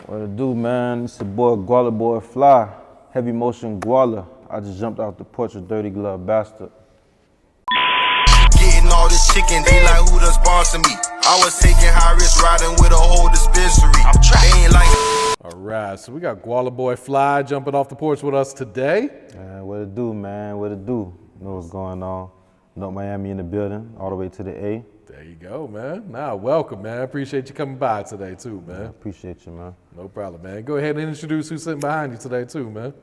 What it do, man? It's your boy GwalaBoy Phlyy, heavy motion Gwala. I just jumped out the porch with Dirty Glove Bastard. Getting all this chicken, they like who done sponsor me. I was taking high risk riding with a whole dispensary. They ain't like. All right, so we got GwalaBoy Phlyy jumping off the porch with us today. What it do, man? What it do? You know what's going on? North Miami in the building, all the way to the A. There you go, man. Nah, welcome, man. Appreciate you coming by today, too, man. Appreciate you, man. No problem, man. Go ahead and introduce who's sitting behind you today, too, man.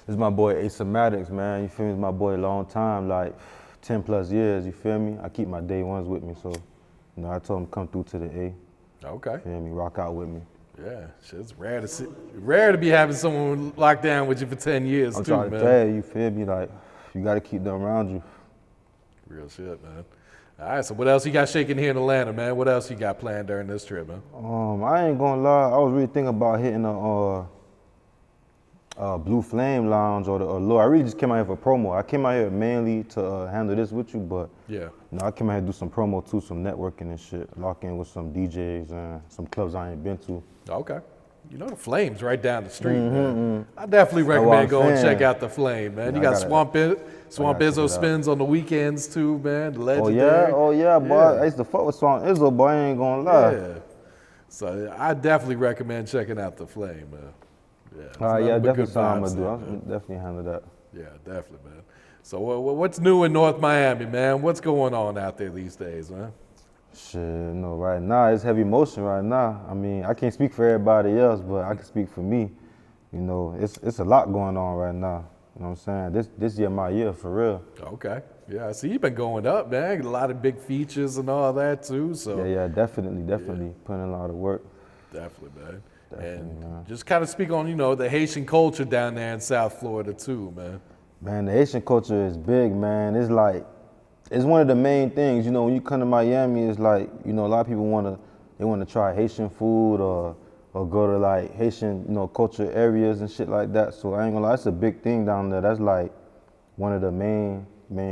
This is my boy Asymatics, man. You feel me? It's my boy a long time, like 10 plus years, you feel me? I keep my day ones with me, so, you know, I told him come through to the A. Okay. Feel me? Rock out with me. Yeah, shit's rare to be having someone locked down with you for 10 years, I'm too, trying man. to tell you, feel me? Like, you gotta keep them around you. Real shit, man. All right, so what else you got shaking here in Atlanta, man? What else you got planned during this trip, man? I ain't gonna lie, I was really thinking about hitting a Blue Flame Lounge or the Allure. I really just came out here for promo. I came out here mainly to handle this with you, but Yeah. you know, I came out here to do some promo too, some networking and shit. Lock in with some DJs and some clubs I ain't been to. Okay. You know the Flame's right down the street, man. I definitely recommend going and check out the Flame, man. Yeah, You got I Swamp gotta check Izzo it out. spins on the weekends too, man. The Oh legendary. yeah, boy. Yeah. I used to fuck with Swamp Izzo, boy. I ain't gonna lie. Yeah. So I definitely recommend checking out the Flame, man. Yeah. it's Yeah, nothing but definitely good something I'm vibes gonna do. there, I'm man. definitely handle that. Yeah, definitely, man. So what's new in North Miami, man? What's going on out there these days, man? Shit, no, right now it's heavy motion right now. I mean, I can't speak for everybody else, but I can speak for me. You know, it's a lot going on right now. You know what I'm saying? This year my year for real. Okay. Yeah, I see you've been going up, man. A lot of big features and all that too. So Yeah, definitely putting in a lot of work. Definitely, man. Definitely, And man. just kind of speak on, you know, the Haitian culture down there in South Florida too, man. Man, the Haitian culture is big, man. It's like, it's one of the main things, you know, when you come to Miami, it's like, you know, a lot of people wanna try Haitian food or go to like Haitian, you know, culture areas and shit like that. So I ain't gonna lie, it's a big thing down there. That's like one of the main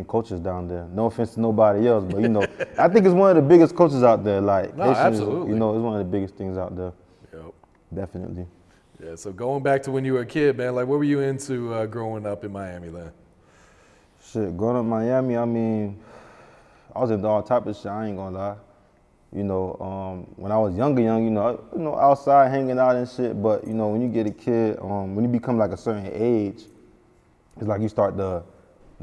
cultures down there. No offense to nobody else, but you know, I think it's one of the biggest cultures out there. Like, No, Haitian is, absolutely. you know, it's one of the biggest things out there. Yep. Definitely. Yeah, so going back to when you were a kid, man, like what were you into growing up in Miami then? Shit, growing up in Miami, I mean, I was into all type of shit, I ain't gonna lie. You know, when I was younger, you know, outside hanging out and shit, but you know, when you get a kid, when you become like a certain age, it's like you start to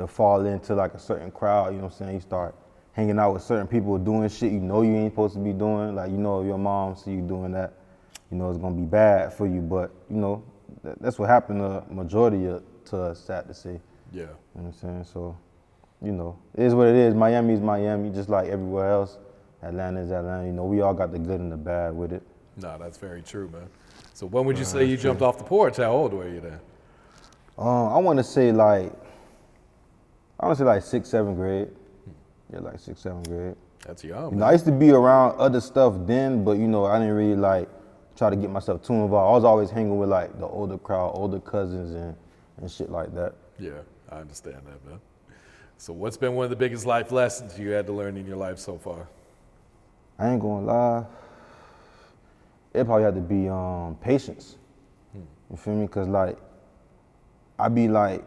fall into like a certain crowd, you know what I'm saying? You start hanging out with certain people doing shit you know you ain't supposed to be doing. Like, you know, if your mom see you doing that, you know, it's gonna be bad for you, but you know, that's what happened to majority to us, sad to say. Yeah. You know what I'm saying? So, you know, it is what it is. Miami's Miami, just like everywhere else. Atlanta's Atlanta. You know, we all got the good and the bad with it. No, that's very true, man. So when would you say you jumped off the porch? How old were you then? I want to say like 6th, 7th grade. Yeah, like 6th, 7th grade. That's young, You man. know, I used to be around other stuff then, but you know, I didn't really like try to get myself too involved. I was always hanging with like the older crowd, older cousins and shit like that. Yeah, I understand that, man. So what's been one of the biggest life lessons you had to learn in your life so far? I ain't gonna lie. It probably had to be patience. You feel me? Cause like I be like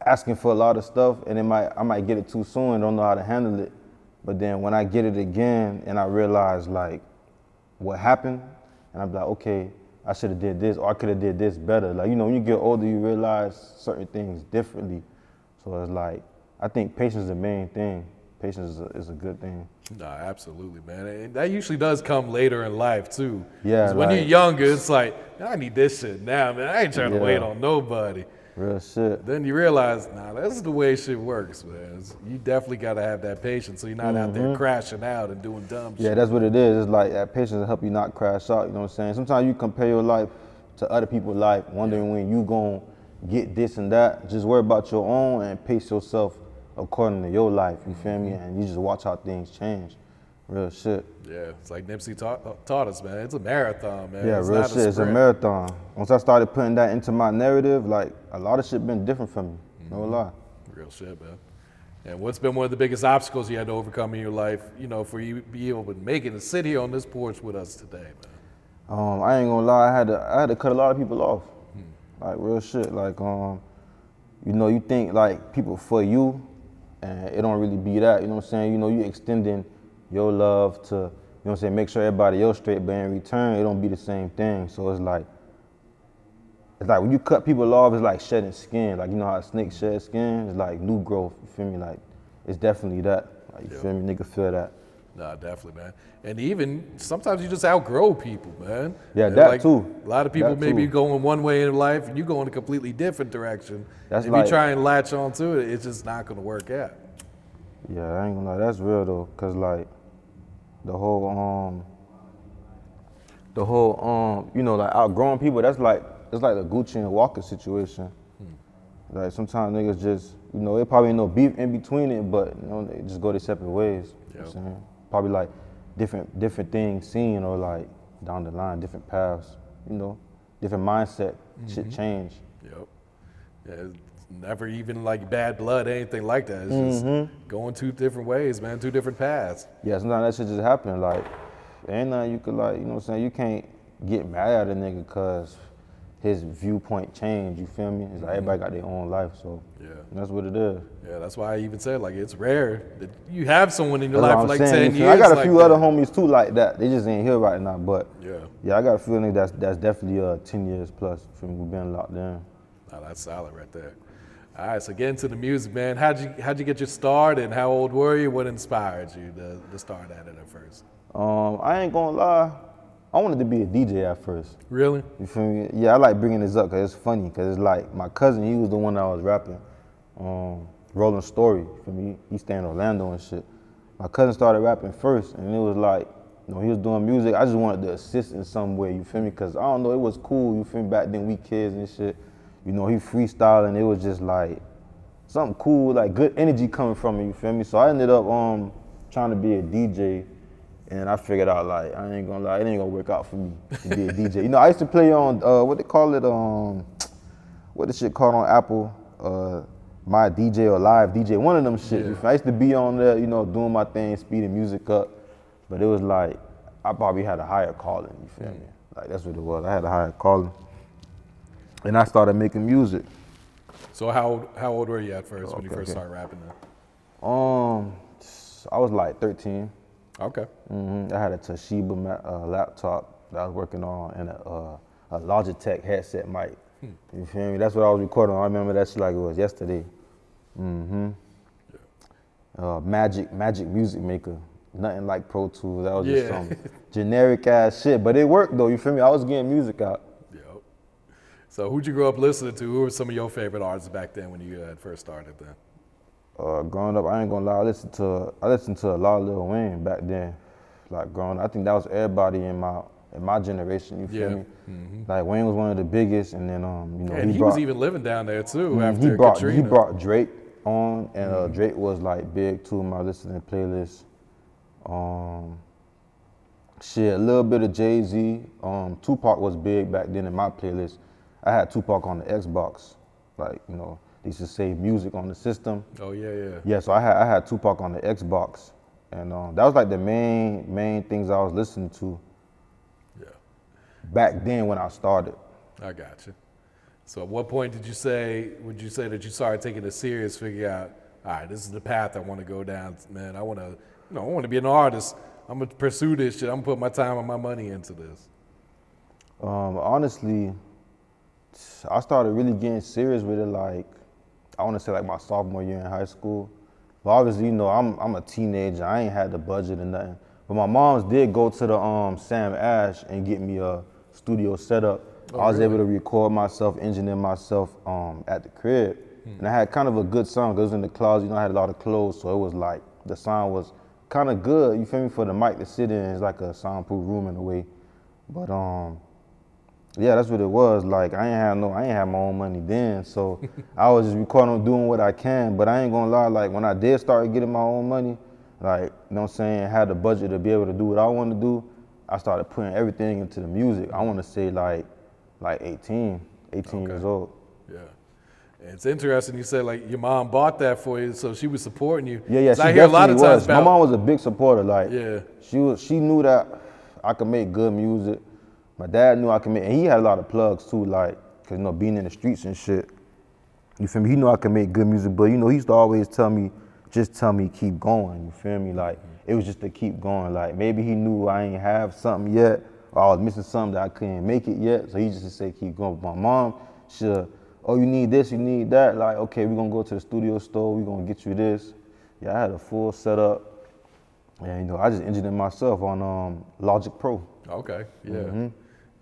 asking for a lot of stuff, and I might get it too soon and don't know how to handle it. But then when I get it again and I realize like what happened, and I'm like, okay, I should have did this or I could have did this better. Like, you know, when you get older, you realize certain things differently. So it's like, I think patience is the main thing. Patience is a good thing. No, absolutely, man. And that usually does come later in life too. Yeah, 'Cause when like- you're younger, it's like, I need this shit now, man. I ain't trying to Yeah. wait on nobody. Real shit. Then you realize, nah, that's the way shit works, man. You definitely got to have that patience so you're not out there crashing out and doing dumb Yeah, shit. that's what it is. It's like that patience will help you not crash out, you know what I'm saying? Sometimes you compare your life to other people's life, wondering when you gonna get this and that. Just worry about your own and pace yourself according to your life, you feel me? And you just watch how things change. Real shit. Yeah, it's like Nipsey taught us, man. It's a marathon, man. Yeah, It's real not shit. It's a sprint. marathon. Once I started putting that into my narrative, like a lot of shit been different for me. No lie. Real shit, man. And what's been one of the biggest obstacles you had to overcome in your life, you know, for you to be able to make it and sit here on this porch with us today, man? I ain't gonna lie, I had to cut a lot of people off. Like real shit. Like you know, you think like people for you, and it don't really be that. You know what I'm saying? You know, you extending your love to, you know what I'm saying, make sure everybody else straight, but in return, it don't be the same thing. So it's like when you cut people off, it's like shedding skin. Like, you know how a snake sheds skin? It's like new growth, you feel me? Like, it's definitely that. Like, you feel me? Nigga feel that. Nah, definitely, man. And even sometimes you just outgrow people, man. Yeah, And that like, too. A lot of people That maybe too. going one way in life and you go in a completely different direction. That's if like- you try and latch onto it, it's just not gonna work out. Yeah, I ain't gonna lie, that's real though, cause like the whole you know, like outgrowing people, it's like the Gucci and Walka situation. Like sometimes niggas just, you know, it probably ain't no beef in between it, but you know, they just go their separate ways. You know what I'm saying? Probably like different things seen, or like down the line, different paths, you know, different mindset, shit change. Yep. Yeah, it's never even like bad blood, anything like that. It's just going two different ways, man, two different paths. Yeah, sometimes that shit just happen. Like, ain't nothing you could like, you know what I'm saying? You can't get mad at a nigga cause his viewpoint changed, you feel me? It's like everybody got their own life, so that's what it is. Yeah, that's why I even said like it's rare that you have someone in your That's life what for I'm like saying, 10 you feel years. me? I got a like few that. other homies too like that. They just ain't here right now, but Yeah. I got a few niggas that's definitely 10 years plus from we been locked in. Oh, that's solid right there. All right, so get into the music, man. How'd you get your start, and how old were you? What inspired you to start at it at first? I ain't gonna lie, I wanted to be a DJ at first. Really? You feel me? Yeah, I like bringing this up because it's funny. Because it's like my cousin, he was the one that was rapping, Rolling Story. You feel me? He stay in Orlando and shit. My cousin started rapping first, and it was like, you know, he was doing music. I just wanted to assist in some way. You feel me? Because I don't know, it was cool. You feel me? Back then, we kids and shit. You know, he freestyling. It was just like something cool, like good energy coming from it. You feel me? So I ended up trying to be a DJ. And I figured out, like, I ain't gonna lie, it ain't gonna work out for me to be a DJ. You know, I used to play on, what they call it, what the shit called on Apple, My DJ or Live DJ, one of them shit. Yeah. I used to be on there, you know, doing my thing, speeding music up. But it was like, I probably had a higher calling, you feel me? Like, that's what it was, I had a higher calling. And I started making music. So how old were you at first when you first started rapping then? I was like 13. Okay. I had a Toshiba laptop that I was working on and a Logitech headset mic. You feel me? That's what I was recording on. I remember that shit like it was yesterday. Magic Music Maker. Nothing like Pro Tools. That was just some generic ass shit. But it worked though, you feel me? I was getting music out. Yep. So who'd you grow up listening to? Who were some of your favorite artists back then when you had first started then? Growing up, I ain't gonna lie, I listened to a lot of Lil Wayne back then. Like growing up, I think that was everybody in my generation. You feel me? Like Wayne was one of the biggest, and then you know And he was even living down there too after Katrina. He brought Drake on, and Drake was like big too in my listening playlist. Shit, a little bit of Jay-Z. Tupac was big back then in my playlist. I had Tupac on the Xbox, like, you know. They used to save music on the system. Oh yeah. Yeah, so I had Tupac on the Xbox, and that was like the main things I was listening to. Yeah. Back then when I started. I got you. So at what point would you say that you started taking it serious, figure out, all right, this is the path I want to go down, man. I want to be an artist. I'm gonna pursue this shit. I'm gonna put my time and my money into this. Honestly, I started really getting serious with it like, I want to say like my sophomore year in high school. But obviously, you know, I'm a teenager. I ain't had the budget or nothing. But my moms did go to the Sam Ash and get me a studio set up. I was able to record myself, engineer myself at the crib. And I had kind of a good sound. 'Cause it was in the closet, you know, I had a lot of clothes, so it was like, the sound was kind of good, you feel me, for the mic to sit in. It's like a soundproof room in a way. But yeah, that's what it was. Like, I ain't had my own money then, so I was just recording on doing what I can. But I ain't gonna lie, like when I did start getting my own money, like, you know what I'm saying, had the budget to be able to do what I wanted to do, I started putting everything into the music. I want to say like 18 years old. Yeah. And it's interesting you said like your mom bought that for you, so she was supporting you. Yeah, So she I hear a lot of definitely times was. My mom was a big supporter. Like, Yeah. she knew that I could make good music. my dad knew I could make, and he had a lot of plugs too, like, cause being in the streets and shit, you feel me? He knew I could make good music, but he used to always tell me, just tell me keep going, you feel me? Like, it was just to keep going. Like, maybe he knew I ain't have something yet, or I was missing something that I couldn't make it yet, so he just say keep going. But my mom, oh, you need this, you need that. Like, okay, we're gonna go to the studio store, we're gonna get you this. Yeah, I had a full setup, and I just engineered myself on Logic Pro. Okay, yeah.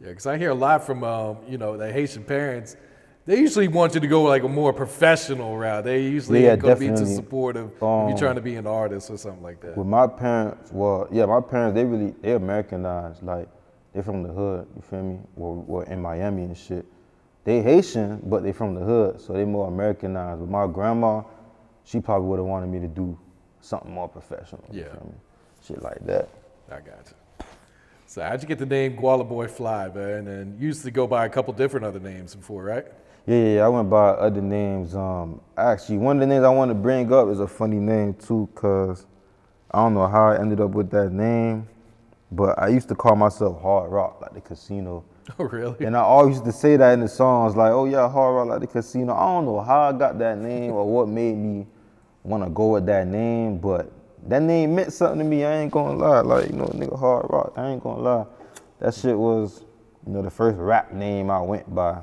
Yeah, because I hear a lot from, the Haitian parents. They usually want you to go like a more professional route. They usually ain't going to be too supportive if you're trying to be an artist or something like that. With my parents, my parents, they Americanized. Like, they're from the hood, you feel me? Well, in Miami and shit. They Haitian, but they from the hood, so they more Americanized. With my grandma, she probably would have wanted me to do something more professional. Yeah. You feel me? Shit like that. I got you. So how'd you get the name GwalaBoy Phlyy, man? And you used to go by a couple different other names before, right? Yeah, I went by other names. Actually, one of the names I want to bring up is a funny name too, cause I don't know how I ended up with that name, but I used to call myself Hard Rock, like the casino. Oh, really? And I always used to say that in the songs, like, oh yeah, Hard Rock like the casino. I don't know how I got that name or what made me want to go with that name, but that name meant something to me, I ain't gonna lie. Like, nigga Hard Rock, I ain't gonna lie. That shit was, the first rap name I went by.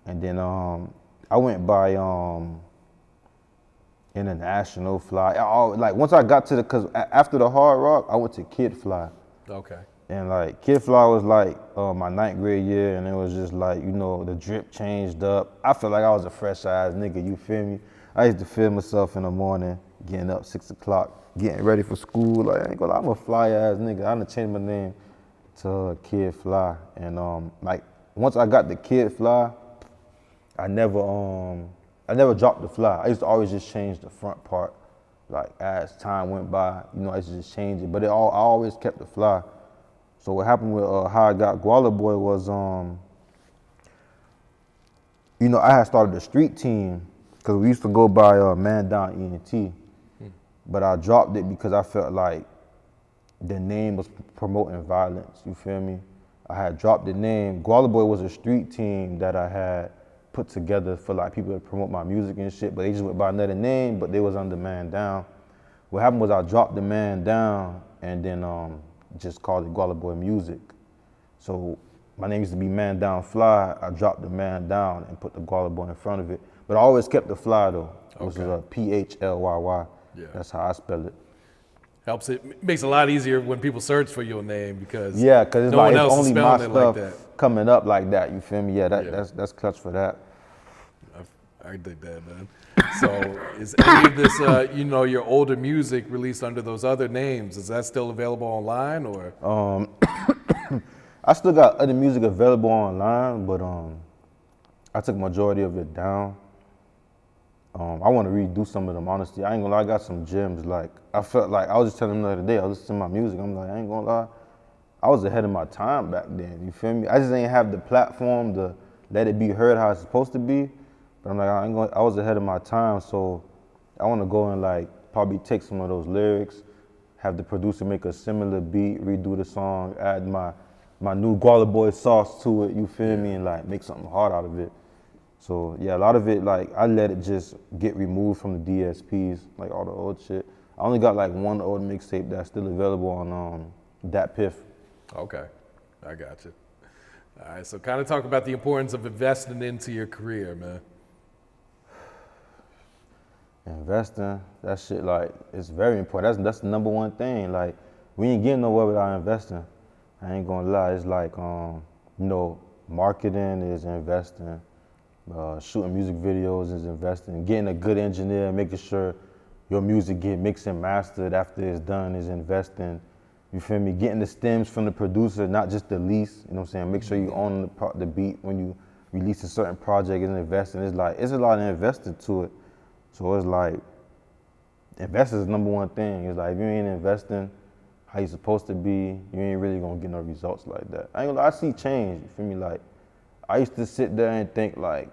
And then I went by International Phlyy. Like, once I got to cause after the Hard Rock, I went to Kid Phlyy. Okay. And like, Kid Phlyy was like my 9th grade year, and it was just like, the drip changed up. I felt like I was a fresh ass nigga, you feel me? I used to feel myself in the morning, getting up 6 o'clock, getting ready for school. Like, I ain't gonna lie, I'm a fly ass nigga. I done changed my name to Kid Phlyy. And like, once I got the Kid Phlyy, I never dropped the Phlyy. I used to always just change the front part. Like, as time went by, I used to just change it. But I always kept the Phlyy. So what happened with how I got GwalaBoy was, I had started a street team, because we used to go by Man Down ENT. But I dropped it because I felt like the name was promoting violence, you feel me? I had dropped the name. GwalaBoy was a street team that I had put together for like people to promote my music and shit, but they just went by another name, but they was under Man Down. What happened was I dropped the Man Down and then just called it GwalaBoy Music. So my name used to be Man Down Phlyy. I dropped the Man Down and put the GwalaBoy in front of it. But I always kept the Phlyy though, which is a Phlyy. Yeah. That's how I spell it. Helps it makes it a lot easier when people search for your name because it's no like one else it's only is my spelling stuff it like that. Coming up like that. You feel me? Yeah, that's clutch for that. I dig that, man. So is any of this, your older music released under those other names? Is that still available online or? I still got other music available online, but I took majority of it down. I want to redo some of them, honestly. I ain't gonna lie, I got some gems. Like, I felt like, I was just telling them the other day, I was listening to my music, I'm like, I ain't gonna lie, I was ahead of my time back then, you feel me? I just ain't have the platform to let it be heard how it's supposed to be. But I'm like, I was ahead of my time, so I want to go and like probably take some of those lyrics, have the producer make a similar beat, redo the song, add my new GwalaBoy sauce to it, you feel me, and like make something hard out of it. So yeah, a lot of it, like, I let it just get removed from the DSPs, like all the old shit. I only got like one old mixtape that's still available on Dat Piff. Okay, I got you. All right, so kind of talk about the importance of investing into your career, man. Investing, that shit, like, it's very important. That's the number one thing. Like, we ain't getting nowhere without investing. I ain't gonna lie, it's like, marketing is investing. Shooting music videos is investing. Getting a good engineer, making sure your music get mixed and mastered after it's done is investing. You feel me? Getting the stems from the producer, not just the lease. You know what I'm saying? Make sure you own the beat when you release a certain project is investing. It's a lot of invested to it. So it's like, investing is the number one thing. It's like, if you ain't investing how you supposed to be, you ain't really gonna get no results like that. I ain't gonna lie, I see change, you feel me? Like, I used to sit there and think like,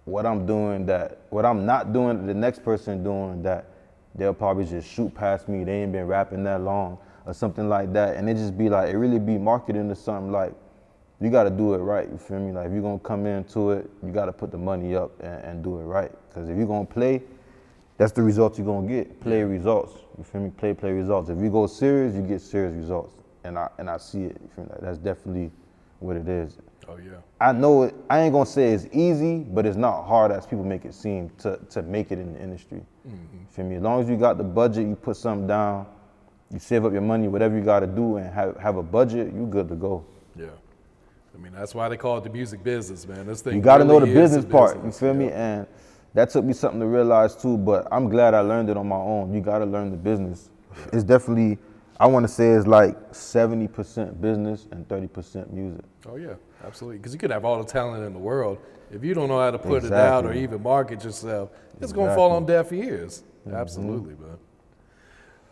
what I'm not doing, the next person doing, that they'll probably just shoot past me. They ain't been rapping that long or something like that. And it just be like, it really be marketing to something like, you got to do it right, you feel me? Like, if you're going to come into it, you got to put the money up and do it right. Because if you're going to play, that's the results you're going to get. Play results, you feel me? Play results. If you go serious, you get serious results. And I see it, you feel me? Like, that's definitely what it is. Oh, yeah. I know it, I ain't going to say it's easy, but it's not hard as people make it seem to make it in the industry. You feel me? As long as you got the budget, you put something down, you save up your money, whatever you got to do, and have a budget, you good to go. Yeah. I mean, that's why they call it the music business, man. This thing You got to really know the is business a part, you business, feel me? And that took me something to realize too, but I'm glad I learned it on my own. You got to learn the business. It's definitely, I want to say it's like 70% business and 30% music. Oh, yeah, absolutely. Because you could have all the talent in the world. If you don't know how to put it out or even market yourself, it's going to fall on deaf ears. Absolutely, man.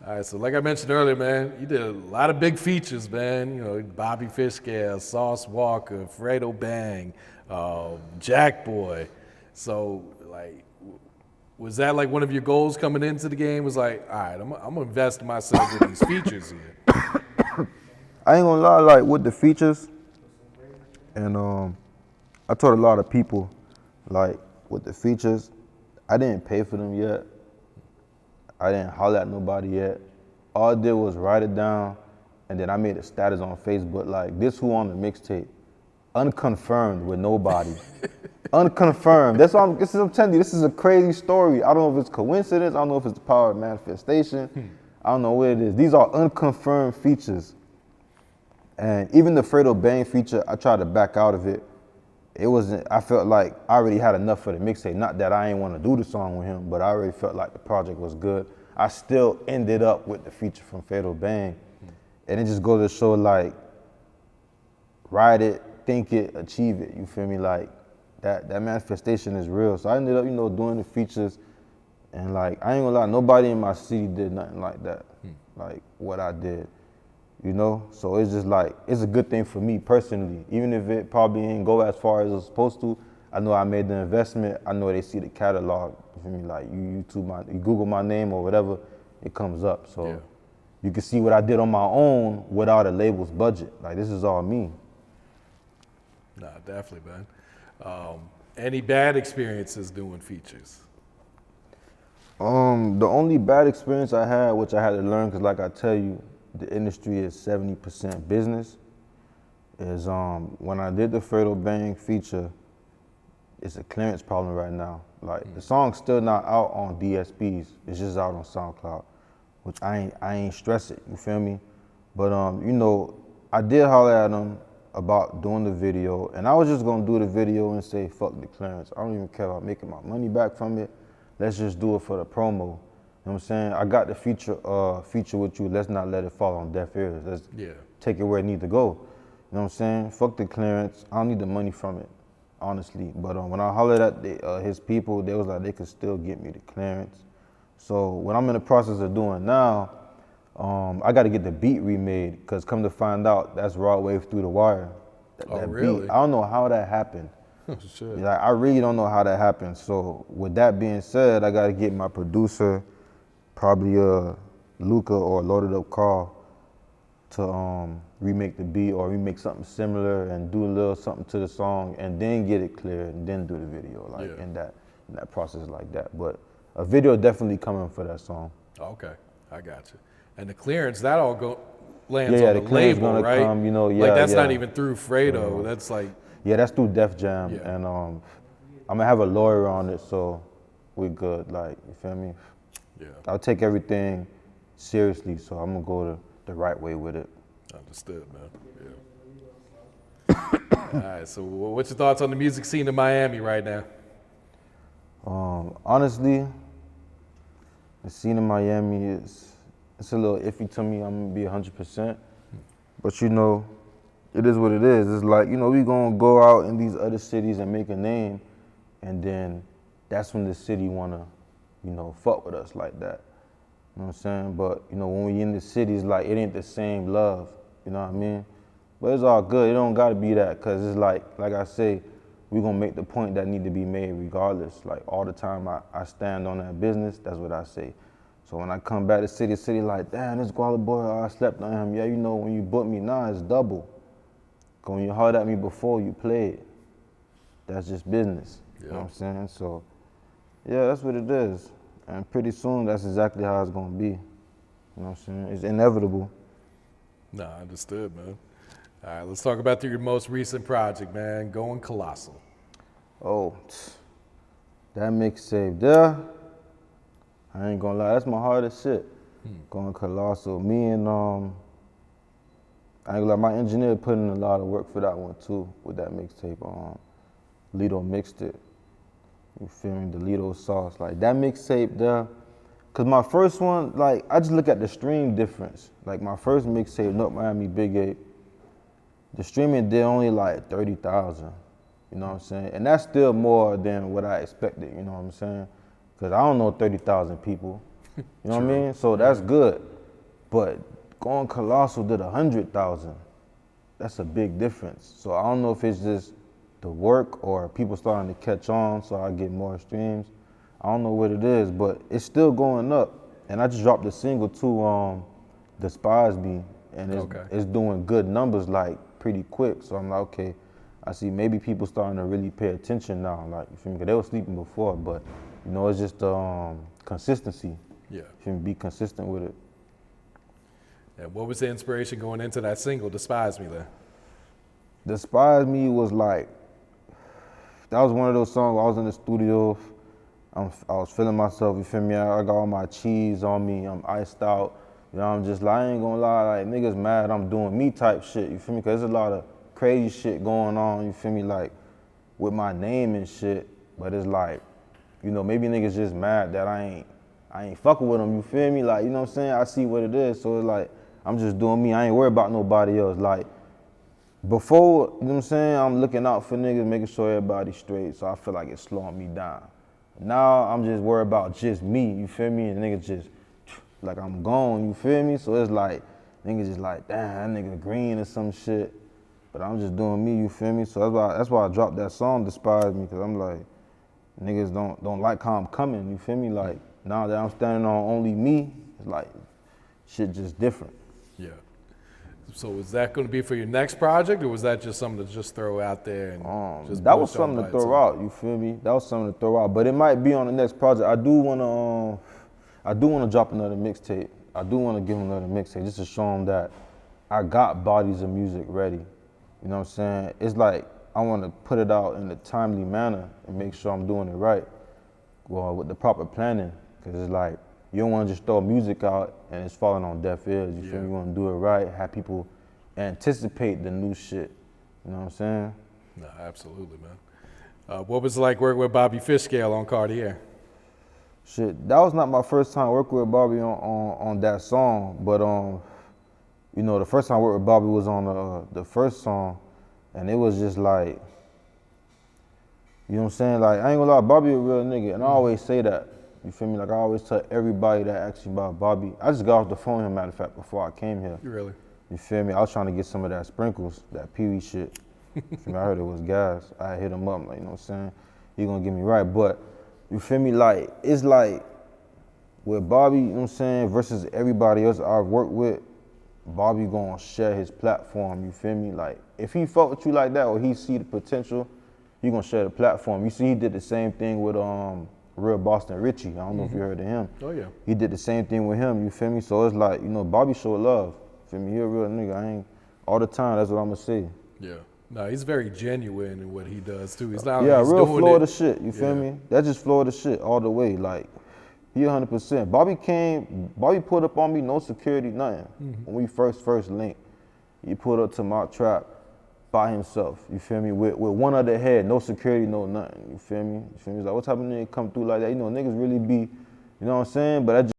All right, so like I mentioned earlier, man, you did a lot of big features, man. You know, Bobby Fischale, Sauce Walka, Fredo Bang, Jack Boy. So, like, was that like one of your goals coming into the game? Was like, all right, I'm gonna invest in myself with these features here. I ain't gonna lie, like with the features, and I told a lot of people, like with the features, I didn't pay for them yet. I didn't holler at nobody yet. All I did was write it down, and then I made a status on Facebook like, this who on the mixtape, unconfirmed with nobody. Unconfirmed. That's what I'm telling you, this is a crazy story. I don't know if it's coincidence, I don't know if it's the power of manifestation, I don't know what it is. These are unconfirmed features. And even the Fredo Bang feature, I tried to back out of it. It wasn't, I felt like I already had enough for the mixtape. Not that I ain't want to do the song with him, but I already felt like the project was good. I still ended up with the feature from Fredo Bang. And it just goes to show, like, ride it, think it, achieve it. You feel me? Like, that manifestation is real. So I ended up, doing the features. And, like, I ain't gonna lie, nobody in my city did nothing like that, like what I did. So it's just like, it's a good thing for me personally. Even if it probably ain't go as far as it's supposed to, I know I made the investment. I know they see the catalog. You feel me? Like, you Google my name or whatever, it comes up. So you can see what I did on my own without a label's budget. Like, this is all me. Nah, definitely, man. Any bad experiences doing features? The only bad experience I had, which I had to learn, because like I tell you, the industry is 70% business, is when I did the Fredo Bang feature, it's a clearance problem right now. Like, the song's still not out on DSPs, it's just out on SoundCloud, which I ain't stress it, you feel me? But I did holler at them about doing the video, and I was just gonna do the video and say, fuck the clearance. I don't even care about making my money back from it. Let's just do it for the promo. You know what I'm saying? I got the feature with you. Let's not let it fall on deaf ears. Let's take it where it needs to go. You know what I'm saying? Fuck the clearance. I don't need the money from it, honestly. But when I hollered at his people, they was like, they could still get me the clearance. So what I'm in the process of doing now, I got to get the beat remade, because come to find out, that's Raw Wave Through the Wire. That really? Beat, I don't know how that happened. Shit. Like, I really don't know how that happened. So with that being said, I got to get my producer, probably Luca or Loaded Up Carl, to remake the beat or remake something similar and do a little something to the song, and then get it clear and then do the video, like in that process like that. But a video definitely coming for that song. Okay, I got you. And the clearance, that all lands Yeah, on the the clearance label, gonna right? come, like, that's not even through Fredo. That's like, yeah, that's through Def Jam, and I'm gonna have a lawyer on it, so we good. Like, you feel me? yeah, I'll take everything seriously, so I'm gonna go the right way with it. understood, man. Yeah. All right, so what's your thoughts on the music scene in Miami right now? Honestly, the scene in Miami it's a little iffy to me. I'm gonna be 100%, but it is what it is. It's like, we gonna go out in these other cities and make a name, and then that's when the city wanna, fuck with us like that. You know what I'm saying? But, when we in the cities, like, it ain't the same love, you know what I mean? But it's all good, it don't gotta be that, cause it's like I say, we gonna make the point that need to be made regardless. Like, all the time I stand on that business, that's what I say. So when I come back to city like, damn, this GwalaBoy, I slept on him. Yeah, when you book me now, it's double. 'Cause when you hollered at me before, you played. That's just business. You know Yeah. what I'm saying? So, yeah, that's what it is. And pretty soon, that's exactly how it's gonna be. You know what I'm saying? It's inevitable. Nah, understood, man. All right, let's talk about your most recent project, man. Going Colossal. Oh, that mixtape there, I ain't gonna lie, that's my hardest shit. Going Colossal. Me and I ain't gonna lie, my engineer put in a lot of work for that one too, with that mixtape. Lido mixed it. You feel me? The Lido sauce. Like that mixtape there, cause my first one, like I just look at the stream difference. Like my first mixtape, North Miami Big 8, the streaming did only like 30,000. You know what I'm saying? And that's still more than what I expected, you know what I'm saying? Cause I don't know 30,000 people. You know what I mean? So that's good. But Going Colossal did 100,000. That's a big difference. So I don't know if it's just the work or people starting to catch on so I get more streams. I don't know what it is, but it's still going up. And I just dropped a single too, Despise Me, and it's doing good numbers like pretty quick. So I'm like, okay, I see maybe people starting to really pay attention now. Like, you feel me? 'Cause they were sleeping before, but you know, it's just consistency. Yeah. You feel me? Be consistent with it. And what was the inspiration going into that single, Despise Me, then? Despise Me was like, that was one of those songs where I was in the studio, I was feeling myself, you feel me? I got all my cheese on me, I'm iced out. You know, I'm just like, I ain't gonna lie, like niggas mad I'm doing me type shit, you feel me? Cause there's a lot of crazy shit going on, you feel me? Like with my name and shit, but it's like, you know, maybe niggas just mad that I ain't fucking with them, you feel me? Like, you know what I'm saying? I see what it is, so it's like, I'm just doing me, I ain't worried about nobody else. Like, before, you know what I'm saying, I'm looking out for niggas, making sure everybody's straight, so I feel like it's slowing me down. Now, I'm just worried about just me, you feel me? And niggas just, like I'm gone, you feel me? So it's like, niggas just like, damn, that nigga green or some shit. But I'm just doing me, you feel me? So that's why I dropped that song, Despise Me, because I'm like, niggas don't like how I'm coming, you feel me? Like, now that I'm standing on only me, it's like, shit just different. Yeah. So is that going to be for your next project, or was that just something to just throw out there? And just that was something to throw out, you feel me? That was something to throw out, but it might be on the next project. I do want to drop another mixtape. I do want to give him another mixtape just to show him that I got bodies of music ready. You know what I'm saying? It's like I want to put it out in a timely manner and make sure I'm doing it right, well, with the proper planning, because it's like, you don't want to just throw music out and it's falling on deaf ears. You feel me? You want to do it right, have people anticipate the new shit. You know what I'm saying? No, absolutely, man. What was it like working with Bobby Fischale on Cartier? Shit, that was not my first time working with Bobby on that song, but you know, the first time I worked with Bobby was on the first song, and it was just like, you know what I'm saying? Like, I ain't gonna lie, Bobby a real nigga, and I always say that. You feel me? Like I always tell everybody that asks me about Bobby. I just got off the phone with him, matter of fact, before I came here. You really? You feel me? I was trying to get some of that sprinkles, that Pee Wee shit. You feel me? I heard it was gas. I hit him up, like, you know what I'm saying? He gonna get me right. But you feel me? Like, it's like with Bobby, you know what I'm saying, versus everybody else I've worked with, Bobby gonna share his platform, you feel me? Like, if he fuck with you like that or he see the potential, he gonna share the platform. You see, he did the same thing with Real Boston Richie. I don't know if you heard of him. Oh, yeah. He did the same thing with him, you feel me? So it's like, you know, Bobby show love. Feel me? He a real nigga. I ain't, all the time, that's what I'm gonna say. Yeah. No, he's very genuine in what he does, too. He's not Yeah, he's real doing Florida it. shit, you feel me? That's just Florida shit all the way. Like, he 100%. Bobby pulled up on me, no security, nothing. When we first linked, he pulled up to my trap by himself, you feel me? With one other head, no security, no nothing, you feel me? You feel me? He's like, what type of nigga come through like that? You know, niggas really be, you know what I'm saying? But